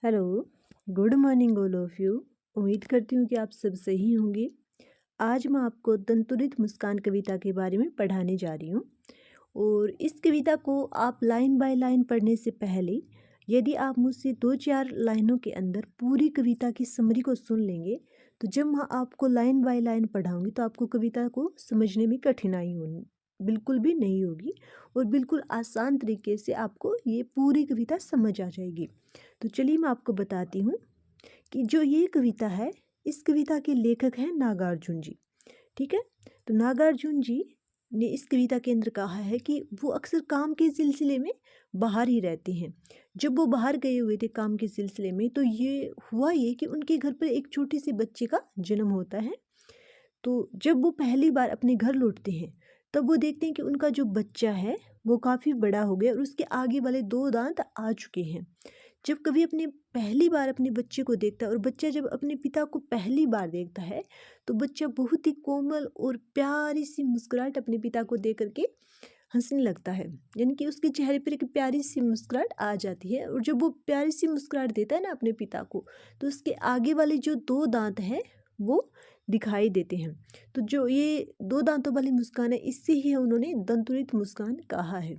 Hello, good morning all of you. उम्मीद करती हूँ कि आप सब सही होंगे। आज मैं आपको दंतुरित मुस्कान कविता के बारे में पढ़ाने जा रही हूँ और इस कविता को आप लाइन बाय लाइन पढ़ने से पहले यदि आप मुझसे 2-4 लाइनों के अंदर पूरी कविता की समरी को सुन लेंगे तो जब मैं आपको लाइन बाय लाइन पढ़ाऊँगी तो आपको कविता को समझने में कठिनाई होनी बिल्कुल भी नहीं होगी और बिल्कुल आसान तरीके से आपको ये पूरी कविता समझ आ जाएगी। तो चलिए मैं आपको बताती हूँ कि जो ये कविता है, इस कविता के लेखक हैं नागार्जुन जी। ठीक है, तो नागार्जुन जी ने इस कविता के अंदर कहा है कि वो अक्सर काम के सिलसिले में बाहर ही रहते हैं। जब वो बाहर गए हुए थे काम के सिलसिले में तो ये हुआ ये कि उनके घर पर एक छोटे से बच्चे का जन्म होता है। तो जब वो पहली बार अपने घर लौटते हैं तब वो देखते हैं कि उनका जो बच्चा है वो काफ़ी बड़ा हो गया और उसके आगे वाले 2 दांत आ चुके हैं। जब कभी अपने पहली बार अपने बच्चे को देखता है और बच्चा जब अपने पिता को पहली बार देखता है तो बच्चा बहुत ही कोमल और प्यारी सी मुस्कुराहट अपने पिता को दे करके हंसने लगता है। यानी कि उसके चेहरे पर एक प्यारी सी मुस्कुराहट आ जाती है और जब वो प्यारी सी मुस्कुराहट देता है ना अपने पिता को तो उसके आगे वाले जो 2 दांत हैं वो दिखाई देते हैं। तो जो ये 2 दांतों वाली मुस्कान है इससे ही उन्होंने दंतुरित मुस्कान कहा है।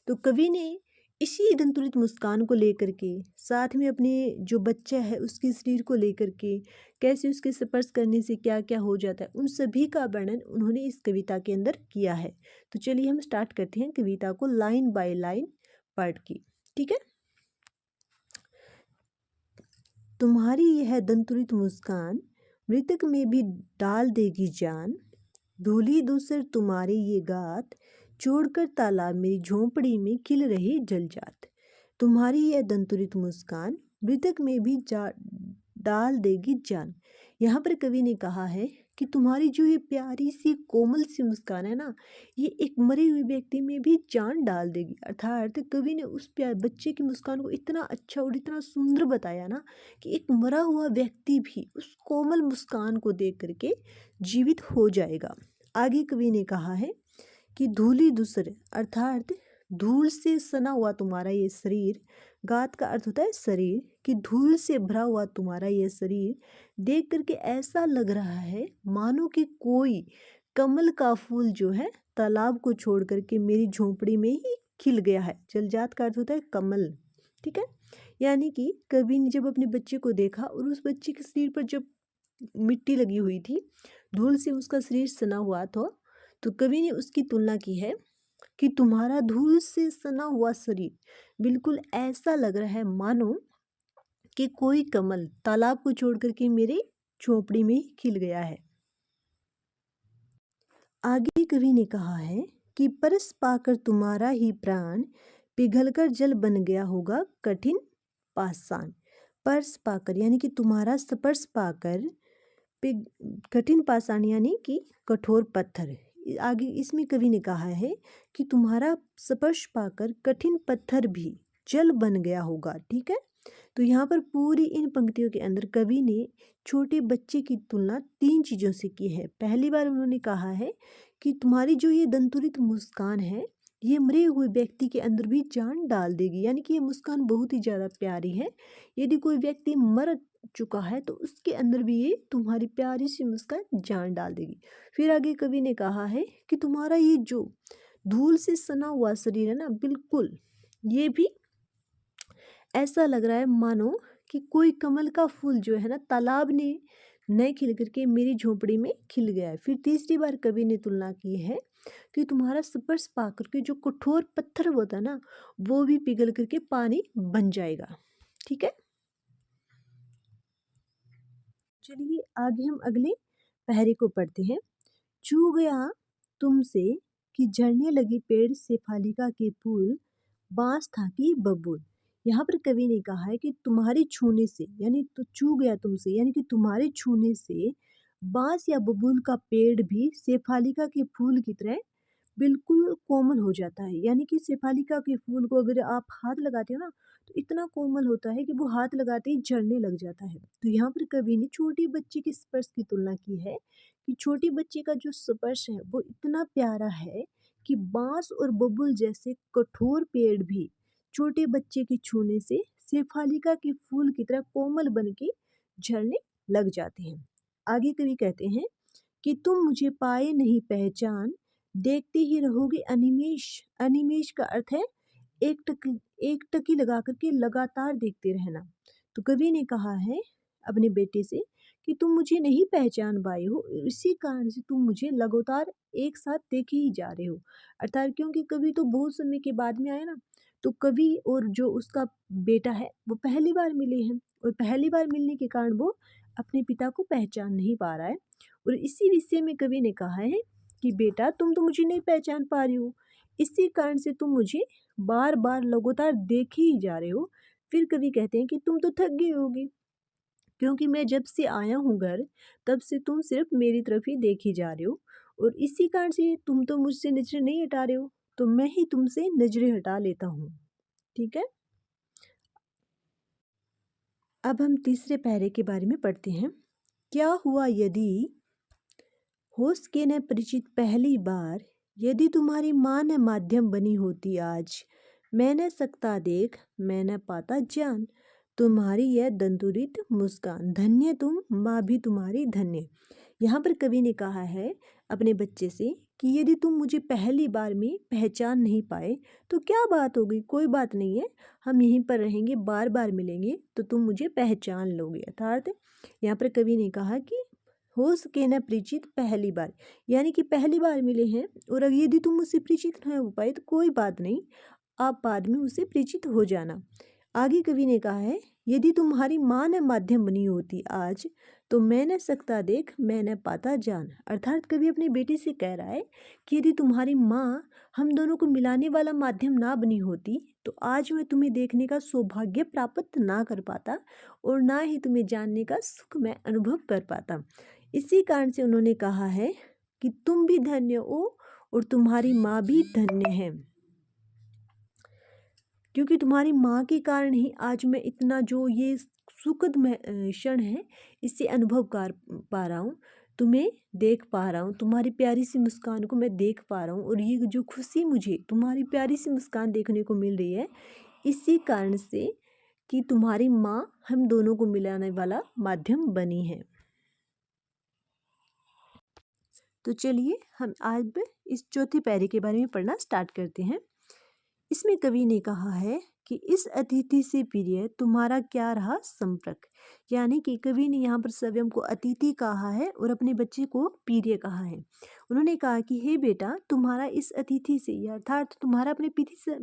तो कवि ने इसी दंतुरित मुस्कान को लेकर के साथ में अपने जो बच्चा है उसके शरीर को लेकर के कैसे उसके स्पर्श करने से क्या क्या हो जाता है उन सभी का वर्णन उन्होंने इस कविता के अंदर किया है। तो चलिए हम स्टार्ट करते हैं कविता को लाइन बाय लाइन पढ़ के। ठीक है, तुम्हारी यह दंतुरित मुस्कान मृतक में भी डाल देगी जान, धूली दूसर तुम्हारी ये गात, छोड़कर तालाब मेरी झोंपड़ी में खिल रही जलजात। तुम्हारी यह दंतुरित मुस्कान मृतक में भी डाल देगी जान। यहाँ पर कवि ने कहा है कि तुम्हारी जो ये प्यारी सी कोमल सी मुस्कान है ना, ये एक मरे हुए व्यक्ति में भी जान डाल देगी। अर्थात कवि ने उस प्यार बच्चे की मुस्कान को इतना अच्छा और इतना सुंदर बताया ना कि एक मरा हुआ व्यक्ति भी उस कोमल मुस्कान को देख करके जीवित हो जाएगा। आगे कवि ने कहा है कि धूली दूसर अर्थात धूल से सना हुआ तुम्हारा ये शरीर, गात का अर्थ होता है शरीर, कि धूल से भरा हुआ तुम्हारा ये शरीर देख करके ऐसा लग रहा है मानो कि कोई कमल का फूल जो है तालाब को छोड़ करके मेरी झोंपड़ी में ही खिल गया है। जलजात का अर्थ होता है कमल। ठीक है, यानी कि कवि ने जब अपने बच्चे को देखा और उस बच्चे के शरीर पर जब मिट्टी लगी हुई थी, धूल से उसका शरीर सना हुआ था, तो कवि ने उसकी तुलना की है कि तुम्हारा धूल से सना हुआ शरीर बिल्कुल ऐसा लग रहा है मानो कि कोई कमल तालाब को छोड़ करके मेरे झोपड़ी में ही खिल गया है। आगे कवि ने कहा है कि परस पाकर तुम्हारा ही प्राण पिघलकर जल बन गया होगा कठिन पाषाण। परस पाकर यानी कि तुम्हारा स्पर्श पाकर कठिन पाषाण यानी कि कठोर पत्थर। आगे इसमें कवि ने कहा है कि तुम्हारा स्पर्श पाकर कठिन पत्थर भी जल बन गया होगा। ठीक है, तो यहाँ पर पूरी इन पंक्तियों के अंदर कवि ने छोटे बच्चे की तुलना 3 चीज़ों से की है। पहली बार उन्होंने कहा है कि तुम्हारी जो ये दंतुरित मुस्कान है ये मरे हुए व्यक्ति के अंदर भी जान डाल देगी, यानी कि ये मुस्कान बहुत ही ज़्यादा प्यारी है। यदि कोई व्यक्ति मर चुका है तो उसके अंदर भी ये तुम्हारी प्यारी सी मुस्कान जान डाल देगी। फिर आगे कवि ने कहा है कि तुम्हारा ये जो धूल से सना हुआ शरीर है ना, बिल्कुल ये भी ऐसा लग रहा है मानो कि कोई कमल का फूल जो है ना तालाब ने नए खिल करके मेरी झोपड़ी में खिल गया है। फिर तीसरी बार कवि ने तुलना की है कि तुम्हारा स्पर्श पा करके जो कठोर पत्थर होता है ना वो भी पिघल करके पानी बन जाएगा। ठीक है, चलिए आगे हम अगले पहरे को पढ़ते हैं। छू गया तुमसे कि झड़ने लगी पेड़ से फालिका के फूल, बांस था कि बबूल। यहाँ पर कवि ने कहा है कि तुम्हारे छूने से यानी तो छू गया तुमसे यानी कि तुम्हारे छूने से बांस या बबूल का पेड़ भी शेफालिका के फूल की तरह बिल्कुल कोमल हो जाता है। यानी कि शेफालिका के फूल को अगर आप हाथ लगाते हो ना तो इतना कोमल होता है कि वो हाथ लगाते ही झड़ने लग जाता है। तो यहाँ पर कवि ने छोटे बच्चे के स्पर्श की तुलना की है कि छोटे बच्चे का जो स्पर्श है वो इतना प्यारा है कि बांस और बबूल जैसे कठोर पेड़ भी छोटे बच्चे के छूने से शेफालिका के फूल की तरह कोमल बन के झड़ने लग जाते हैं। आगे कवि कहते हैं कि तुम मुझे पाए नहीं पहचान, देखते ही रहोगे अनिमेष। अनिमेष का अर्थ है एक टकी लगा करके लगातार देखते रहना। तो कवि ने कहा है अपने बेटे से कि तुम मुझे नहीं पहचान पाए हो, इसी कारण से तुम मुझे लगातार एक साथ देखे ही जा रहे हो। अर्थात क्योंकि कवि तो बहुत समय के बाद में आया ना, तो कवि और जो उसका बेटा है वो पहली बार मिले हैं, और पहली बार मिलने के कारण वो अपने पिता को पहचान नहीं पा रहा है। और इसी विषय में कवि ने कहा है कि बेटा तुम तो मुझे नहीं पहचान पा रही हो, इसी कारण से तुम मुझे बार बार लगातार देखे ही जा रहे हो। फिर कवि कहते हैं कि तुम तो थक गई होगी, क्योंकि मैं जब से आया हूँ घर तब से तुम सिर्फ मेरी तरफ ही देखी जा रहे हो, और इसी कारण से तुम तो मुझसे नजरें नहीं हटा रहे हो, तो मैं ही तुमसे नजरें हटा लेता हूँ। ठीक है, अब हम तीसरे पैरे के बारे में पढ़ते हैं। क्या हुआ यदि होश के न परिचित पहली बार, यदि तुम्हारी माँ न माध्यम बनी होती आज, मैं न सकता देख मैं न पाता जान, तुम्हारी यह दंतुरित मुस्कान, धन्य तुम माँ भी तुम्हारी धन्य। यहाँ पर कवि ने कहा है अपने बच्चे से कि यदि तुम मुझे पहली बार में पहचान नहीं पाए तो क्या बात हो गई, कोई बात नहीं है, हम यहीं पर रहेंगे, बार बार मिलेंगे तो तुम मुझे पहचान लोगे। अर्थात यहाँ पर कवि ने कहा कि हो सके न परिचित पहली बार, यानी कि पहली बार मिले हैं, और अगर यदि तुम मुझसे परिचित न हो पाए तो कोई बात नहीं, आप बाद में उससे परिचित हो जाना। आगे कवि ने कहा है यदि तुम्हारी माँ न माध्यम बनी होती आज, तो मैं न सकता देख मैं न पाता जान। अर्थात कवि अपने बेटे से कह रहा है कि यदि तुम्हारी माँ हम दोनों को मिलाने वाला माध्यम ना बनी होती तो आज मैं तुम्हें देखने का सौभाग्य प्राप्त ना कर पाता, और ना ही तुम्हें जानने का सुख मैं अनुभव कर पाता। इसी कारण से उन्होंने कहा है कि तुम भी धन्य हो और तुम्हारी माँ भी धन्य है, क्योंकि तुम्हारी माँ के कारण ही आज मैं इतना जो ये सुखद क्षण है इससे अनुभव कर पा रहा हूँ, तुम्हें देख पा रहा हूँ, तुम्हारी प्यारी सी मुस्कान को मैं देख पा रहा हूँ, और ये जो खुशी मुझे तुम्हारी प्यारी सी मुस्कान देखने को मिल रही है इसी कारण से कि तुम्हारी माँ हम दोनों को मिलाने वाला माध्यम बनी है। तो चलिए हम आज इस चौथे पैरे के बारे में पढ़ना स्टार्ट करते हैं। इसमें कवि ने कहा है कि इस अतिथि से प्रिय तुम्हारा क्या रहा संपर्क, यानी कि कवि ने यहाँ पर स्वयं को अतिथि कहा है और अपने बच्चे को प्रिय कहा है। उन्होंने कहा कि हे बेटा तुम्हारा इस अतिथि से, अर्थात तुम्हारा अपने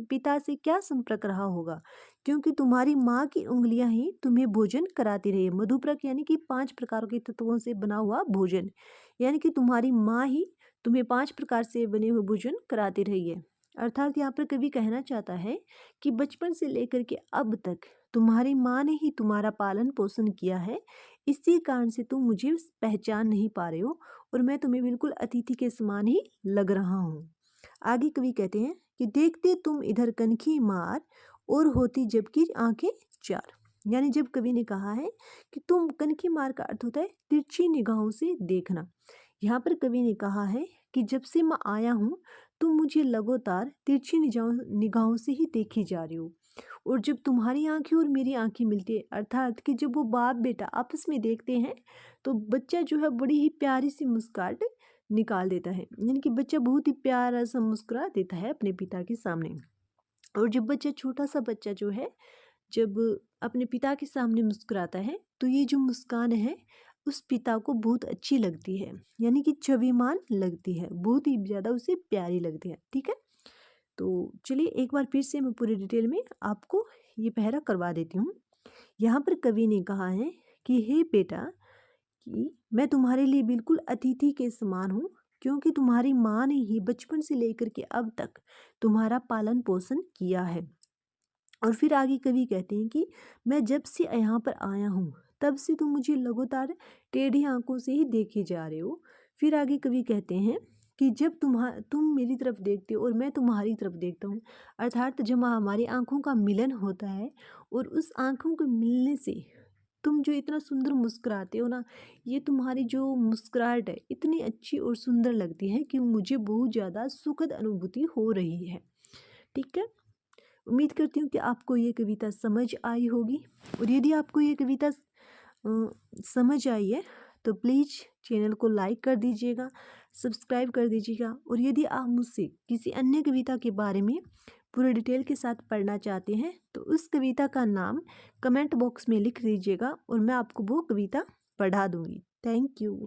पिता से क्या संपर्क रहा होगा, क्योंकि तुम्हारी माँ की उंगलियां ही तुम्हें भोजन कराती रही है। मधुप्रक यानी कि 5 प्रकार के तत्वों से बना हुआ भोजन, यानी कि तुम्हारी माँ ही तुम्हें 5 प्रकार से बने हुए भोजन कराती रही है। अर्थात यहाँ पर कवि कहना चाहता है कि बचपन से लेकर के अब तक तुम्हारी माँ ने ही तुम्हारा पालन पोषण किया है, इसी कारण से तुम मुझे पहचान नहीं पा रहे हो, और मैं तुम्हें बिल्कुल अतिथि के समान ही लग रहा हूँ। आगे कवि कहते हैं कि देखते तुम इधर कनखी मार, और होती जबकि आंखें चार। यानी जब कवि ने कहा है कि तुम, कनखी मार का अर्थ होता है तिरछी निगाहों से देखना। यहाँ पर कवि ने कहा है कि जब से मैं आया हूँ तुम मुझे लगातार तिरछी निगाहों से ही देखी जा रही हो, और जब तुम्हारी आंखें और मेरी आंखें मिलती है, अर्थात कि जब वो बाप बेटा आपस में देखते हैं तो बच्चा जो है बड़ी ही प्यारी सी मुस्कुराहट निकाल देता है, यानी कि बच्चा बहुत ही प्यारा सा मुस्कुरा देता है अपने पिता के सामने। और जब बच्चा, छोटा सा बच्चा जो है, जब अपने पिता के सामने मुस्कुराता है तो ये जो मुस्कान है उस पिता को बहुत अच्छी लगती है, यानी कि छविमान लगती है, बहुत ही ज़्यादा उसे प्यारी लगती है। ठीक है, तो चलिए एक बार फिर से मैं पूरी डिटेल में आपको ये पहरा करवा देती हूँ। यहाँ पर कवि ने कहा है कि हे बेटा, कि मैं तुम्हारे लिए बिल्कुल अतिथि के समान हूँ, क्योंकि तुम्हारी माँ ने ही बचपन से लेकर के अब तक तुम्हारा पालन पोषण किया है। और फिर आगे कवि कहते हैं कि मैं जब से यहाँ पर आया हूँ तब से तुम मुझे लगातार टेढ़ी आंखों से ही देखे जा रहे हो। फिर आगे कवि कहते हैं कि जब तुम मेरी तरफ देखते हो और मैं तुम्हारी तरफ देखता हूँ, अर्थात जब हमारी आंखों का मिलन होता है और उस आंखों के मिलने से तुम जो इतना सुंदर मुस्कुराते हो ना, ये तुम्हारी जो मुस्कुराहट है इतनी अच्छी और सुंदर लगती है कि मुझे बहुत ज़्यादा सुखद अनुभूति हो रही है। ठीक है, उम्मीद करती हूँ कि आपको ये कविता समझ आई होगी। और यदि आपको ये कविता समझ आई है तो प्लीज़ चैनल को लाइक कर दीजिएगा, सब्सक्राइब कर दीजिएगा। और यदि आप मुझसे किसी अन्य कविता के बारे में पूरे डिटेल के साथ पढ़ना चाहते हैं तो उस कविता का नाम कमेंट बॉक्स में लिख दीजिएगा और मैं आपको वो कविता पढ़ा दूँगी। Thank you.